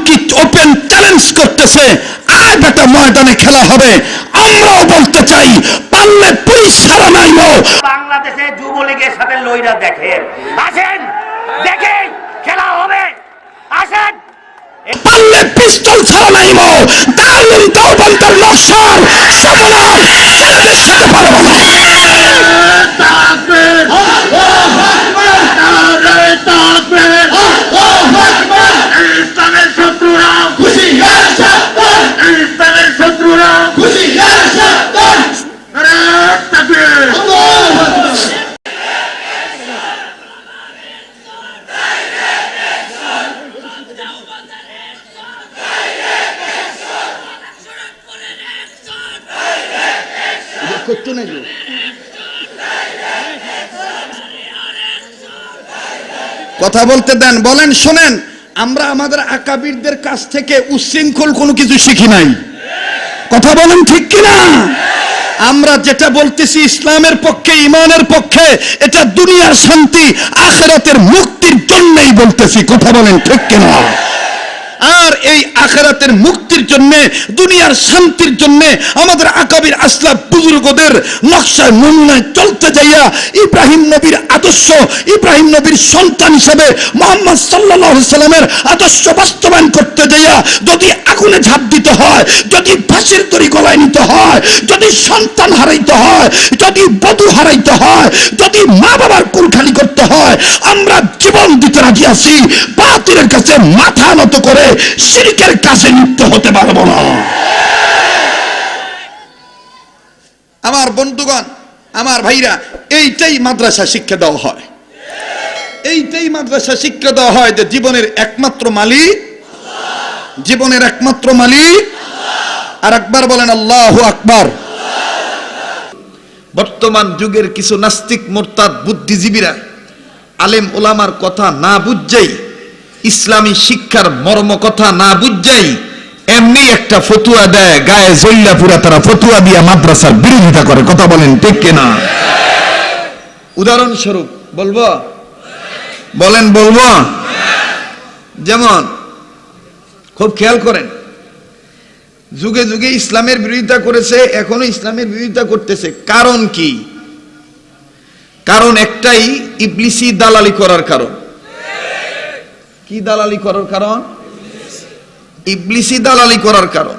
এমনকি open challenge করতেছে, আর বেটা ময়দানে খেলা হবে। আমরাও বলতে চাই, পারলে পুলিশ ছাড়া নাইব। বাংলাদেশে যুবলীগের সাথে লইরা দেখেন, আসেন দেখেন খেলা হবে, আসেন। পারলে পিস্তল ছাড়া নাইব। দারুল দেওবন্দের নকশার সামনা ছেলেদের সাথে পারবো না। ইসলামের শত্রুরা খুশি, ইসলামের শত্রুরা খুশি। কথা বলতে দেন, বলেন শোনেন। আমরা আমাদের আকাবিরদের কাছ থেকে উচ্ছৃঙ্খল কোনো কিছু শিখি নাই। কথা বলেন ঠিক কিনা? আমরা যেটা বলতেছি ইসলামের পক্ষে, ইমানের পক্ষে, এটা দুনিয়ার শান্তি আখিরাতের মুক্তির জন্যই বলতেছি। কথা বলেন ঠিক কিনা? আর এই আখিরাতের মুক্তির জন্য, দুনিয়ার শান্তির জন্য আমাদের আকাবির আসলাফ বুজুর্গদের নকশায় নমুনায় চলতে যাইয়া ইব্রাহিম নবীর আদর্শ, ইব্রাহিম নবীর সন্তান হিসেবে মুহাম্মদ সাল্লাল্লাহু আলাইহি সাল্লামের আদর্শ বাস্তবায়ন করতে যাইয়া যদি আগুনে ঝাঁপ দিতে হয়, যদি ফাঁসির দড়ি গলায় নিতে হয়, যদি সন্তান হারাইতে হয়, যদি বধূ হারাইতে হয়, যদি মা বাবার কোল খালি করতে হয়, আমরা জীবন দিতে রাজি আছি। বাতিলের কাছে মাথা নত করে শিরকের কাছে লিপ্ত হতে পারবো না। আমার বন্ধুগণ, আমার ভাইরা, এইটাই মাদ্রাসা শিক্ষা দেওয়া হয়। এইটাই মাদ্রাসা শিক্ষা দেওয়া হয় যে জীবনের একমাত্র মালিক, জীবনের একমাত্র মালিক। আর একবার বলেন আল্লাহু আকবার। বর্তমান যুগের কিছু নাস্তিক মুরতাদ বুদ্ধিজীবীরা আলেম ওলামার কথা না বুঝেই, ইসলামী শিক্ষার মর্ম কথা না বুঝেই এমনি একটা ফতুয়া দেয়, গায়ে জল্লা পুরা তারা ফতুয়া দিয়া মাদ্রাসার বিরোধিতা করে। কথা বলেন ঠিক কিনা? উদাহরণস্বরূপ বলবো, বলেন বলবো। যেমন খুব খেয়াল করেন, যুগে যুগে ইসলামের বিরোধিতা করেছে, এখনো ইসলামের বিরোধিতা করতেছে। কারণ কি? কারণ একটাই, ইবলিসি দালালি করার কারণ। কি দালালি করার কারণ? ইবলিসি দালালি করার কারণ।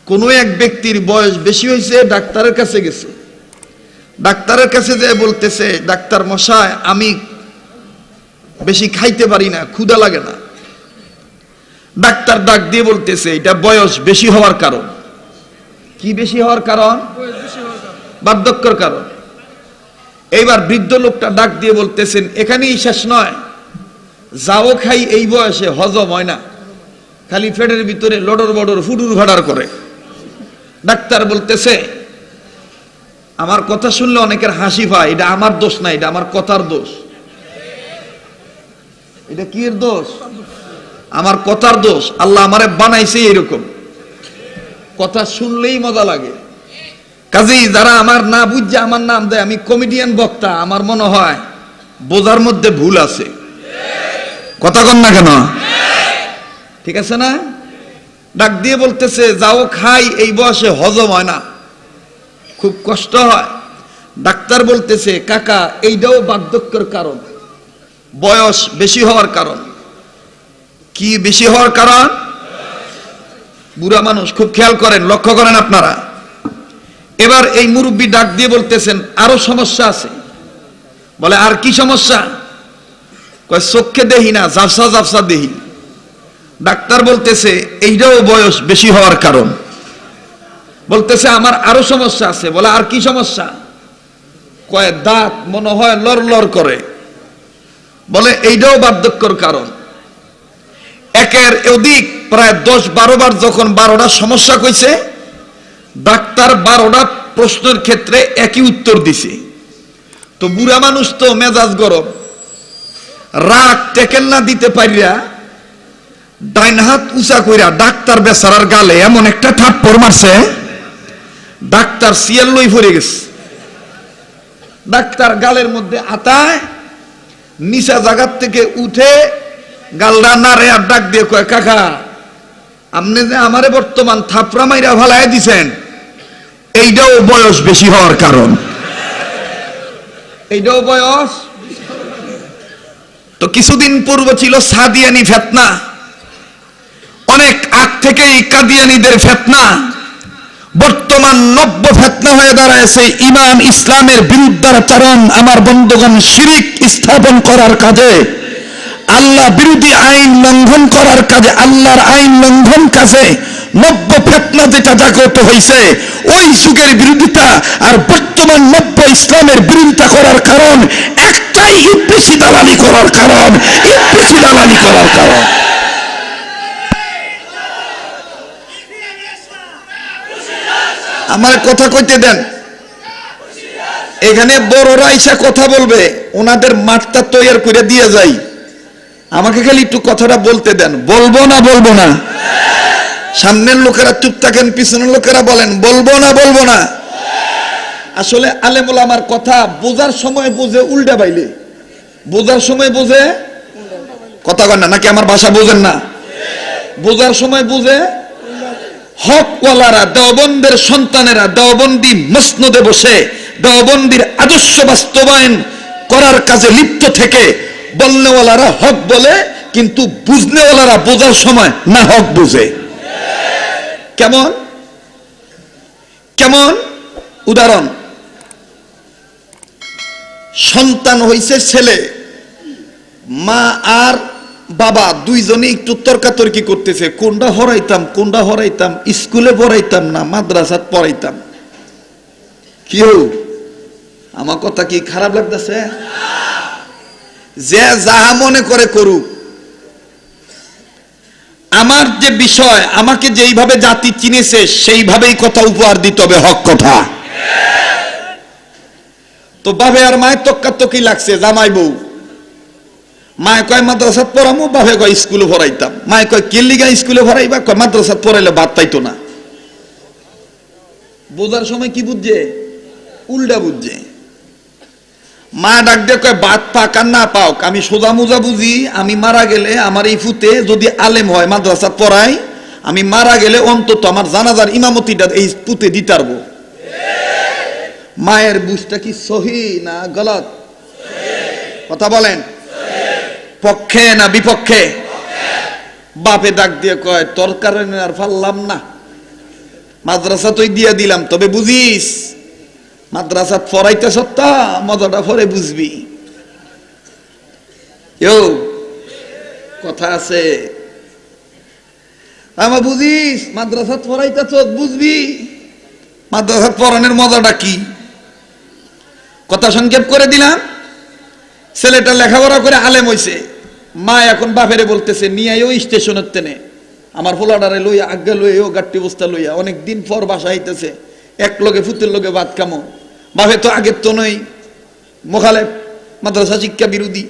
কোন এক ব্যক্তির বয়স বেশি হয়েছে, ডাক্তারের কাছে গেছে। ডাক্তারের কাছে যে বলতেছে, ডাক্তার মশাই আমি বেশি খাইতে পারি না, ক্ষুধা লাগে না। ডাক্তার ডাক দিয়ে বলতেছে এটা বয়স বেশি হওয়ার কারণ। কি বেশি হওয়ার কারণ? বার্ধক্যের কারণ। এইবার বৃদ্ধ লোকটা ডাক দিয়ে বলতেছেন এখানেই শেষ নয়, যাও খাই এই বয়সে হজম হয় না, খালি পেটের ভিতরে লডর বডর ফুডুর ভাড়ার করে। ডাক্তার বলতেছে আমার কথা শুনলে অনেকের হাসি পায়, এটা আমার দোষ না, এটা আমার কথার দোষ। এটা কি এর দোষ? আমার কথার দোষ। আল্লাহ আমারে বানাইছে এরকম, কথা শুনলেই মজা লাগে। কাজেই যারা আমার না বুঝছে আমার নাম দেয় আমি কমেডিয়ান বক্তা, আমার মনে হয় বোঝার মধ্যে ভুল আছে। কথা কন না কেন? ঠিক আছে না? ডাক দিয়ে বলতেছে যাও খাই এই বয়সে হজম হয় না, খুব কষ্ট হয়। ডাক্তার বলতেছে কাকা এইটাও বার্ধক্যের কারণ, বয়স বেশি হওয়ার কারণ। কি বেশি হওয়ার কারণ? বুড়া মানুষ, খুব খেয়াল করেন, লক্ষ্য করেন আপনারা। এবার এই মুরব্বী ডাক দিয়ে বলতেছেন আরো সমস্যা আছে। বলে আর কি সমস্যা? কয় চোখে দেখি না, জাফসা জাফসা দেখি। ডাক্তার বলতেছে এইটাও বয়স বেশি হওয়ার কারণ। বলতেছে আমার আরো সমস্যা আছে। বলে আর কি সমস্যা? কয় দাঁত মনে হয় লড় লড় করে। বলে এইটাও বার্ধক্যর কারণ। একের অধিক প্রায় 10-12 বার যখন 12টা সমস্যা কইছে, ডাক্তার 12টা প্রশ্নের ক্ষেত্রে একই উত্তর দিছে। তো বুড়া মানুষ তো মেজাজ গরম, রাগ টেকেল না দিতে পারিয়া ডাইন হাত উঁচা কইরা ডাক্তার বেচারার গালে এমন একটা থাপ্পড় মারছে, ডাক্তার সিয়াল লই পড়ে গেছে। ডাক্তার গালের মধ্যে আতায় নিচা জায়গার থেকে উঠে গালডা নারে আর ডাক দিয়ে কয়, কাকা আপনি যে আমারে বর্তমান থাপড়া মাইরা ভালাই দিছেন, এইটাও বয়স বেশি হওয়ার কারণ। এইটাও বয়স। তো কিছুদিন পূর্ব ছিল সাদিয়ানি ফিতনা, অনেক আগ থেকে এই কাদিয়ানীদের ফিতনা বর্তমান নব্য ফিতনা হয়ে দাঁড়ায়ছে। ইমান ইসলামের বিরুদ্ধাচরণ, আমার বন্ধুগণ, শিরিক স্থাপন করার কাজে, আল্লাহ বিরোধী আইন লঙ্ঘন করার কাজে, আল্লাহর আইন লঙ্ঘন কাজে নব্য ফিতনা যেটা জাগ্রত হয়েছে, ওই যুগের বিরোধিতা আর বর্তমান নব্য ইসলামের বিরোধিতা করার কারণ একটাই, ইবলিসি দালালি করার কারণ, ইবলিসি দালালি করার কারণ। আমার কথা কইতে দেন, এখানে বড়রা আইসা কথা বলবে, ওনাদের মাঠটা তৈরি করে দিয়ে যাই, আমাকে খালি একটু কথাটা বলতে দেন। বলবো না বলবো না? সামনের লোকেরা চুপ থাকেন, পিছনের লোকেরা বলেন বলবো না বলবো না? আসলে আলেমুল আমার কথা বোঝার সময় বোঝে উল্টা বাইলে, বোঝার সময় বোঝে কথা কন না, নাকি আমার ভাষা বোঝেন না? বোঝার সময় বুঝে। হকওয়ালারা, দেওবন্দের সন্তানেরা দেওবন্দি মসনদে বসে দেওবন্দির আদর্শ বাস্তবায়ন করার কাজে লিপ্ত থেকে বলনেওয়ালারা হক বলে, কিন্তু বুঝনেওয়ালারা বোঝার সময় না হক বুঝে। কেমন কেমন? উদাহরণ, সন্তান হইছে ছেলে, মা আর বাবা দুইজনে একটু তর্কাতর্কি করতেছে, কোনটা হরাইতাম, স্কুলে পড়াইতাম না মাদ্রাসাত পড়াইতাম। কি আমার কথা কি খারাপ লাগতেছে? যে যাহা মনে করে করুক, আমার যে বিষয়, আমাকে যেইভাবে জাতি চিনেছে সেইভাবেই কথা উপহার দিতে হবে, হক কথা। তো বাবে আর মায়ের তক্কাতকি লাগছে, জামাই বউ, মায় কয় মাদ্রাসাত পড়ামু, বাপে কয় স্কুলে পড়াইতাম। মায় কয় কি লিগা স্কুলে পড়াইবা? কয় মাদ্রাসাত পড়াইলে ভাত পাইতো না। বোঝার সময় কি বুঝছে? উল্টা বুঝছে। মা ডাক দিয়ে কয় ভাত পাক আর না পাওক, আমি সোজা মোজা বুঝি, আমি মারা গেলে আমার এই ফুতে যদি আলেম হয় মাদ্রাসাত পড়াই, আমি মারা গেলে অন্তত আমার জানাজার ইমামতিটা এই পুতে দিতারবো। মায়ের বুঝটা কি সহি না গলত? কথা বলেন, পক্ষে না বিপক্ষে? বাপে ডাক দিয়ে কয় তোর কারণে আর পারলাম না, মাদ্রাসা তুই দিয়ে দিলাম, তবে বুঝিস মাদ্রাসাত পড়াইতে সত্তা মজাটা পরে বুঝবি। কথা আছে, আমার বুঝিস মাদ্রাসাত পড়াইতে বুঝবি মাদ্রাসাত পড়ানোর মজাটা কি। কথা সংক্ষেপ করে দিলাম, ছেলেটা লেখাপড়া করে আলেম হইছে, মা এখন বাপেরে বলতেছে নিয়ে আইও স্টেশনের তেনে, আমার পোলাডারে লইয়া আজ্ঞা লইয়া গাট্টি বস্তা লইয়া, অনেকদিন পর বাসা আইতেছে, এক লগে ফুতের লগে ভাত কামো। বাপে তো আগের তো নই, মোখালেফ, মাদ্রাসা শিক্ষা বিরোধী,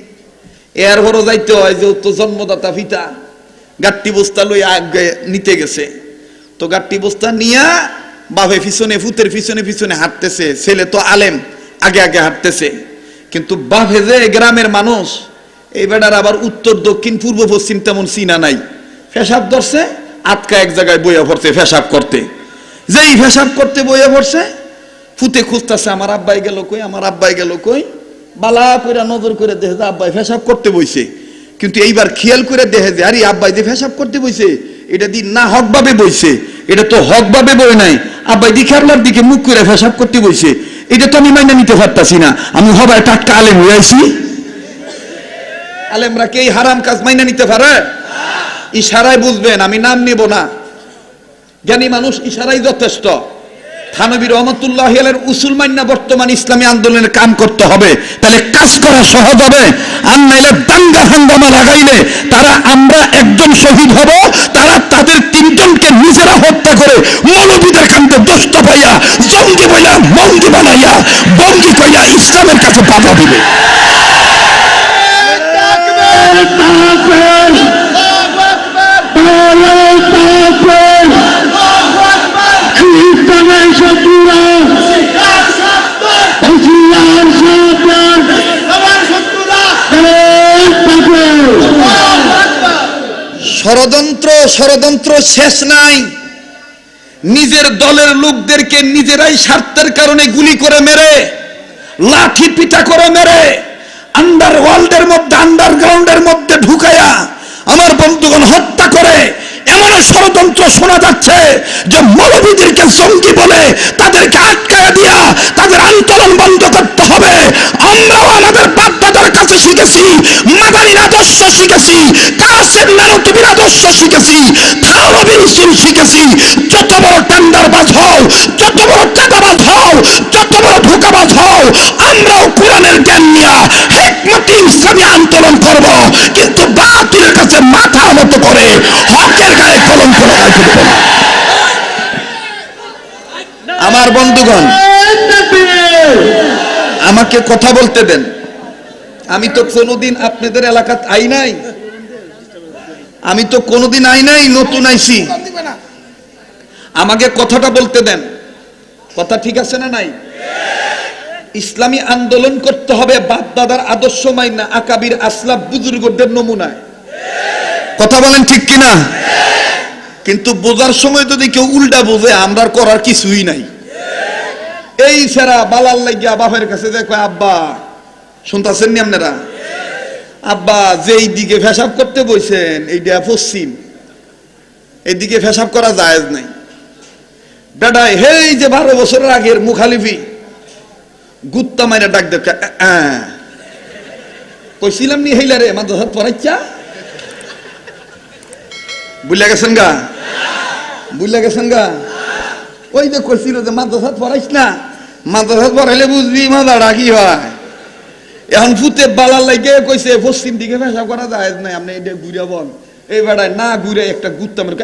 এর বড় যাইতে হয় যে তো জন্মদাতা পিতা, গাট্টি বস্তা লইয়া আজ্ঞা নিতে গেছে। তো গাট্টি বস্তা নিয়া বাপে পিছনে, ফুতের পিছনে পিছনে হাঁটতেছে, ছেলে তো আলেম আগে আগে হাঁটতেছে। কিন্তু বাপে যে গ্রামের মানুষ, এই বেটার আবার উত্তর দক্ষিণ পূর্ব পশ্চিম তেমন চিনা নাই, ফেসাব ধরছে, আটকা এক জায়গায় বইয়া পড়ছে ফেসাব করতে। যেই ফেসাব করতে বইয়া পড়ছে, ফুতে খুঁজতেছে আমার আব্বাই গেল কই, আমার আব্বাই গেল কই। বালা করে নজর করে দেখে যে আব্বাই ফেসাব করতে বইছে, কিন্তু এইবার খেয়াল করে দেখে যে আরে আব্বাই যে ফেসাব করতে বইছে, এটা দি না হক ভাবে বইছে, এটা তো হক ভাবে বই নাই, আব্বাই দি খেলার দিকে মুখ করে ফেসাব করতে বইছে, এটা তো আমি মাইনা নিতে পারতাছি না, আমি হবাই টাটকা আলেম হয়েছি। আলেমরা কি এই হারাম কাজ মাইনা নিতে পারে? ইশারায় বুঝবেন, আমি নাম নিব না, জ্ঞানী মানুষ ইশারাই যথেষ্ট। থানবী রহমতুল্লাহ আলাইহির উসুল মাইনা বর্তমান ইসলামী আন্দোলনের কাম করতে হবে, তাহলে কাজ করা সহজ হবে। আর নাইলে দাঙ্গা হাঙ্গামা লাগাইলে তারা আমরা একজন শহীদ হব, তারা তাদের তিনজনকে নিজেরা হত্যা করে মৌলবীদের কান্দে দোস্ত পাইয়া জঙ্গি বইলা মঙ্গি বানাইয়া বঙ্গি কইলা ইসলামের কাছে বাধা দিবে। ষড়যন্ত্র শেষ নাই। নিজের দলের লোকদেরকে নিজেরাই স্বার্থের কারণে গুলি করে মেরে, লাঠি পিটা করে মেরে, আন্ডারওয়ার্ল্ডের মধ্যে, আন্ডারগ্রাউন্ডের মধ্যে ঢুকায়া আমার বন্ধুগণ হত্যা করে। এমন ষড়যন্ত্র শোনা যাচ্ছে যে মৌলবীদেরকে জঙ্গি বলে তাদেরকে আটকায়া দিয়া তাদের আন্দোলন বন্ধ করতে হবে। আমরাও আমাদের বাপদাদার কাছে শিখেছি, মাদানীর আদর্শ শিখেছি, কাসেম নানতুবির আদর্শ শিখেছি, থাওলাবি উসুল শিখেছি। যত বড় টেন্ডারবাজ হও, যত বড় চাঁদাবাজ হও, যত বড় ধোঁকাবাজ হও, আমরাও কোরআনের জ্ঞান নিয়ে হিকমতে ইসলামী আন্দোলন করব, কিন্তু বাতিলের কাছে মাথা নত করে হকের গায়ে কলঙ্ক লাগাইতে দেব না। আমার বন্ধুগণ, আমাকে কথা বলতে দেন। আমি তো কোনোদিন আপনাদের এলাকাত আই নাই, নতুন আইছি। আমাকে কথাটা বলতে দেন। কথা ঠিক আছে না নাই? ইসলামী আন্দোলন করতে হবে বাপ দাদার আদর্শ মাইনা, আকাবির আসলাফ বুজুর্গদের নমুনায়। কথা বলেন ঠিক কিনা? কিন্তু বোঝার সময় যদি কেউ উল্টা বোঝে, আমরা করার কিছুই নাই। এই সেরা বালার লাগিয়া বাপের কাছে দেখো, আব্বা শুনতেছেন নি আপনারা? আব্বা যেই দিকে পেশাব করতে বইছেন এইটা পশ্চিম, এইদিকে পেশাব করা জায়েজ নাই। বেটাই হেই যে 12 বছরের আগের মুখালিফি গুত্তা মাইরা ডাক দেখ, কইছিলাম নি হেইলা রে মাদ্রাসাত পড়াইছা, বুঝলা গেছেন গা। ওই যে কইছিল যে মাদ্রাসাত পড়াইছ না, মাদ্রাসাত পড়াইলে বুঝবি মাদাটা কি হয়। এখন ফুতে বালার লাগে কইছে পশ্চিম দিকে পেশাব করা যায় নাই, আপনি এটা ঘুরে বল। এই বেড়ায় না ঘুরে একটা গুত্তা মেরে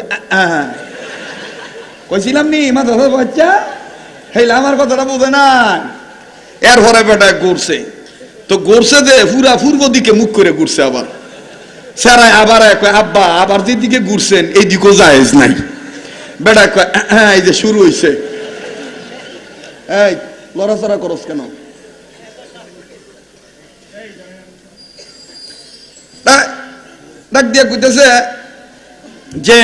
কইছিলাম নি মাদ্রাসাত পড়াইছা, হেইলা আমার কথাটা বোঝে না। এর পরে বেটায় ঘুরছে, তো ঘুরছে যে পুরা পূর্ব দিকে মুখ করে ঘুরছে। আবার সেরাই আবার আব্বা আবার যেদিকে ঘুরছেন এই দিকেও জায়েজ নাই। বেটা কয় এই যে শুরু হইছে, এই লড়াচড়া করস কেন? ডাক দিয়া কইতেছে যে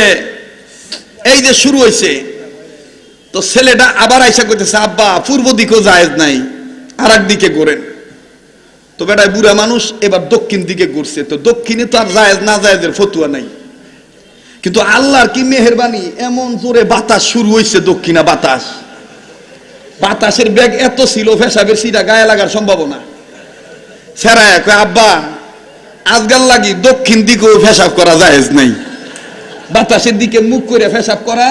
এই যে শুরু হইছে। তো ছেলেটা আবার আইসা কইতেছে আব্বা পূর্ব দিকেও জায়েজ নাই, আর একদিকে ঘোরেন। তো বেটায় বুড়া মানুষ এবার দক্ষিণ দিকে ঘুরছে। তো দক্ষিণে তো আর জায়েজ না জায়েজের ফতুয়া নাই, কিন্তু আল্লাহর কি মেহেরবানি, এমন জোরে বাতাস শুরু হইছে, দক্ষিণা বাতাস। বাতাসের বেগ এত ছিল পেশাবের সিটা গায়ে লাগার সম্ভাবনা। সেরায় কয় আব্বা আজকাল লাগি দক্ষিণ দিকেও পেশাব করা জায়েজ নাই, বাতাসের দিকে মুখ করে পেশাব করা।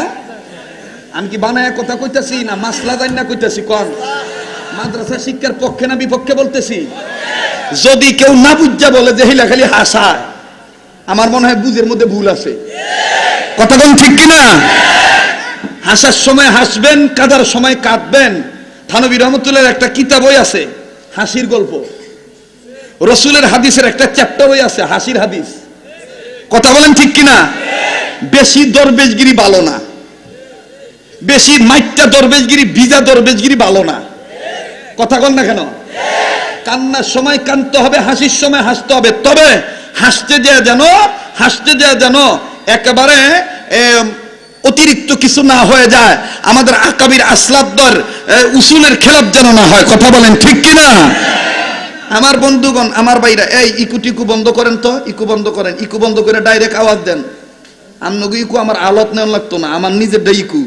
আমি কি বানায় কথা কইতাছি না মাসলা জানি না কইতাছি? কোন মাদ্রাসা শিক্ষার পক্ষে না বিপক্ষে বলতেছি? যদি কেউ না বুঝা বলে যে হিলা খালি হাসায়, আমার মনে হয় বুঝের মধ্যে ভুল আছে। কথা কোন ঠিক কিনা? হাসার সময় হাসবেন, কাঁদার সময় কাঁদবেন। থানবী রহমতুল্লাহর একটা কিতাবই আছে হাসির গল্প, রসুলের হাদিসের একটা চ্যাপ্টারই আছে হাসির হাদিস। কথা বলেন ঠিক কিনা? বেশি দরবেশগিরি ভালো না, বেশি মাইট্টা দরবেশগিরি, ভিজা দরবেশগিরি ভালো না। কথা কন না কেন? কান্নার সময় কাঁদতে হবে, হাসির সময় হাসতে হবে। তবে হাসতে যায় যেন একেবারে অতিরিক্ত কিছু না হয়ে যায়, আমাদের আকাবির আসলাফদের উসুলের খেলাফ যেন না হয়। কথা বলেন ঠিক কিনা? আমার বন্ধুগণ, আমার ভাইরা, এই ইকু বন্ধ করেন তো, ইকু বন্ধ করেন। ইকু বন্ধ করে ডাইরেক্ট আওয়াজ দেন। আমনগো ইকু আমার আলত নেওয়া লাগতো না, আমার নিজের ইকু।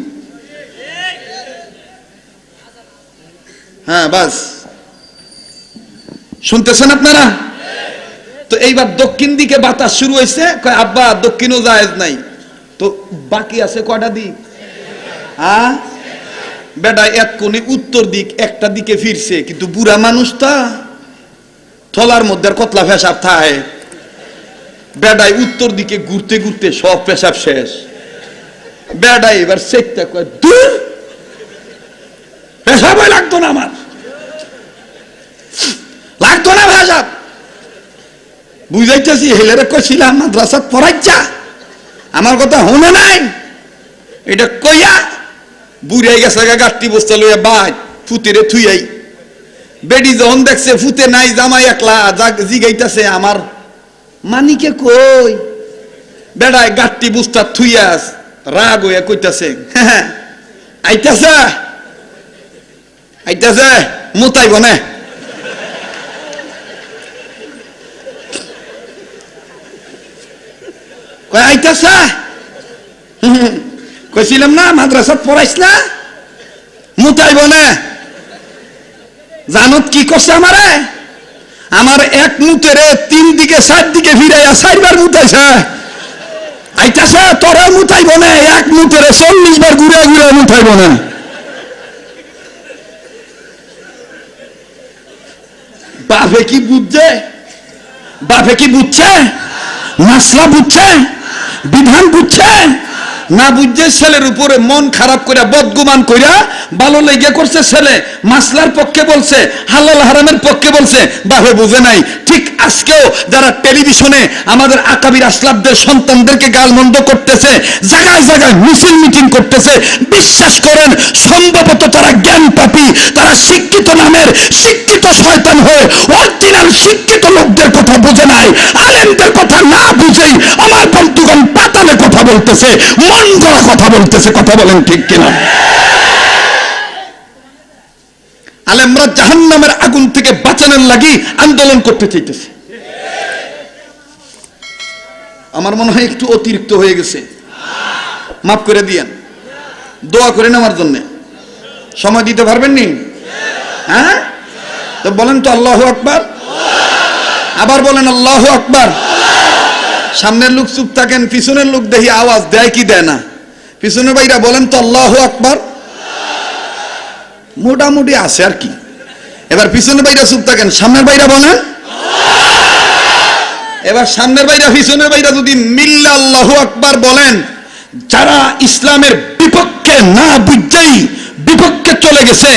হ্যাঁ বাস, শুনতেছেন আপনারা? তো এইবার দক্ষিণ দিকে বাতাস শুরু হয়েছে। কয় আব্বা দক্ষিণও জায়েজ নাই। তো বাকি আছে কয়টা দিক? হ্যাঁ বেটা এক কোণে উত্তর দিক, একটা দিকে ফিরছে। কিন্তু বুড়া মানুষটা থলার মধ্যে কতলা পেশাব থাকে। বেডাই উত্তর দিকে ঘুরতে ঘুরতে সব পেশাব শেষ। বেডাই এবার চেকটা কয় দূর, পেশাবই লাগতো না, আমার লাগতো না পেশাব। বুঝাইতেছি হেলেরে কইছিলাম মাদ্রাসাত পড়াইছা, আমার কথা শুনে নাই। এটা কইয়া বুড়াই গেছে গাঠটি বস্তা লইয়া বাই ফুতিরে থুইয়াই। বেডি যখন দেখছে ফুতে নাই, জামাই একলা জিগাইতেছে আমার মানিকে কই, বেড়ায় গাট্টি বুস্তা থুইয়াস রাগ হইয়া কইতাছে আইতাছে আইতাছে মুতাইব না। কয় আইতাছে কইছিলাম না মাদ্রাসাত পড়াইছ না মুতাইব না। জানত কি করছে আমারে? আমার এক মুতেরে 3 দিকে 4 দিকে ফিরাইয়া 4 বার মুতাইছে। আইতাছে তোরা মুতাইব না, এক মুতেরে 40 বার ঘুরে ঘুরে মুতাইব না। বাপে কি বুঝছে? বাপে কি বুঝছে? মাসলা বুঝছে? বিধান বুঝছে? না বুঝছে ছেলের উপরে মন খারাপ করে বদগুমান কইরা ভালো লেগে করছে। ছেলে মাসলার পক্ষে বলছে, হালাল হারামের পক্ষে বলছে, বাপে বুঝে নাই। ঠিক আজকেও যারা টেলিভিশনে আমাদের আকাবির আসলাফদের সন্তানদেরকে গালমন্দ করতেছে, জায়গায় জায়গায় মিছিল মিটিং করতেছে, বিশ্বাস করেন সম্ভবত তারা জ্ঞান পাপী, তারা শিক্ষিত নামের শিক্ষিত শয়তান হয়ে অরিজিনাল শিক্ষিত লোকদের কথা বুঝে নাই। আলেমদের কথা না বুঝেই আমার বন্ধুগণ পাতালে কথা বলতেছে, মন গড়া কথা বলতেছে। কথা বলেন ঠিক কিনা? আলেমরা জাহান্নামের আগুন থেকে বাঁচানোর লাগি আন্দোলন করতে চাইতেছে। আমার মনে হয় একটু অতিরিক্ত হয়ে গেছে, মাফ করে দিয়েন। দোয়া করেন আমার জন্য। সময় দিতে পারবেন নি? হ্যাঁ, তো বলেন তো আল্লাহু আকবার। আবার বলেন আল্লাহু আকবার। সামনের লোক চুপ থাকেন, পিছনের লোক দেখি আওয়াজ দেয় কি দেয় না। পিছনের ভাইরা বলেন তো আল্লাহু আকবার। মোটামুটি আছে আর কি। এবার পিছনের ভাইরা চুপ থাকেন, সামনের ভাইরা বলেন। এবার সামনের ভাইরা পিছনের ভাইরা যদি মিল্লা আল্লাহু আকবার বলেন, যারা ইসলামের বিপক্ষে না বুঝেই বিপক্ষে চলে গেছে